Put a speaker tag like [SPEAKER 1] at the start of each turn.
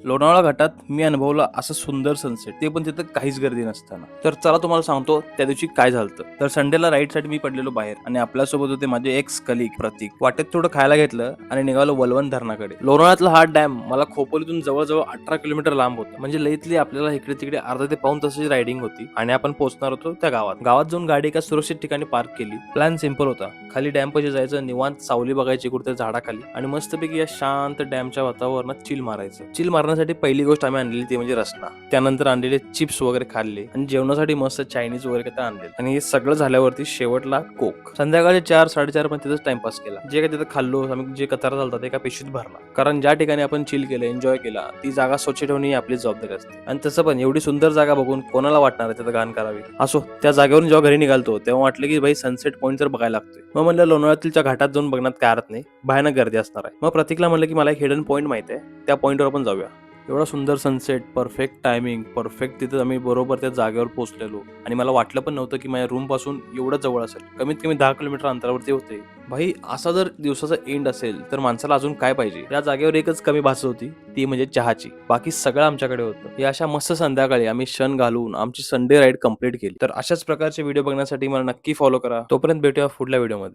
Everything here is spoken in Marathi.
[SPEAKER 1] लोणावळा घाटात मी अनुभवला असं सुंदर सनसेट, ते पण तिथं काहीच गर्दी नसताना. तर चला तुम्हाला सांगतो त्या दिवशी काय झालं. तर संडेला राईडसाठी मी पडलेलो बाहेर आणि आपल्यासोबत होते माझे एक्स कलिग प्रतीक. वाटेत थोडं खायला घेतलं आणि निघालो वलवन धरणाकडे. लोणावळ्यातला हा डॅम मला खोपोलीतून जवळजवळ 18 किलोमीटर लांब होता. म्हणजे लईतली आपल्याला इकडे तिकडे अर्धा ते पाऊण तासाची रायडिंग होती आणि आपण पोहोचणार होतो त्या गावात जाऊन गाडी एका सुरक्षित ठिकाणी पार्क केली. प्लॅन सिंपल होता, खाली डॅम पाशी जायचं, निवांत सावली बघायची कुठे झाडाखाली आणि मस्तपैकी या शांत डॅमच्या वातावरणात चिल मारायचं. चिल मारण्यासाठी पहिली गोष्ट आम्ही आणलेली ती म्हणजे रसना. त्यानंतर आणलेले चिप्स वगैरे खाल्ले आणि जेवणासाठी मस्त चायनीज वगैरे काय आणले आणि हे सगळं झाल्यावरती शेवटला कोक. संध्याकाळी 4-4:30 पण तिथंच टाइमपास केला. जे काय तिथं खाल्लो आम्ही, जे कचरा झालता ते एका पिशवीत भरला. कारण ज्या ठिकाणी आपण चिल केलं, एन्जॉय केला, ती जागा स्वच्छ ठेवणे ही आपली जबाबदारी असते. आणि तसं पण एवढी सुंदर जागा बघून कोणाला वाटणार आहे तिथं घाण करावी. असो, त्या जागेवरून जेव्हा घरी निघालतो तेव्हा वाटलं की भाई सनसेट पॉईंट तर बघायला लागतोय. मग म्हणलं लोणावळ्यातील घाटात जाऊन बघण्यात काय अर्थ नाही, भयानक गर्दी असणार आहे. मग प्रतीकला म्हणलं की मला एक हिडन पॉईंट माहिती आहे, त्या पॉईंटवर आपण जाऊया. एवढा सुंदर सनसेट, परफेक्ट टायमिंग, परफेक्ट तिथे आम्ही बरोबर त्या जागेवर पोहोचलेलो आणि मला वाटलं पण नव्हतं की माझ्या रूम पासून एवढं जवळ असेल. कमीत कमी 10 किलोमीटर अंतरावरती होते. भाई असा जर दिवसाचा एंड असेल तर माणसाला अजून काय पाहिजे. या जागेवर एकच कमी भासत होती, ती म्हणजे चहाची. बाकी सगळं आमच्याकडे होतं. या अशा मस्त संध्याकाळी आम्ही क्षण घालवून आमची संडे राईड कंप्लीट केली. तर अशाच प्रकारचे व्हिडिओ बघण्यासाठी मला नक्की फॉलो करा. तोपर्यंत भेटूया पुढल्या व्हिडिओमध्ये.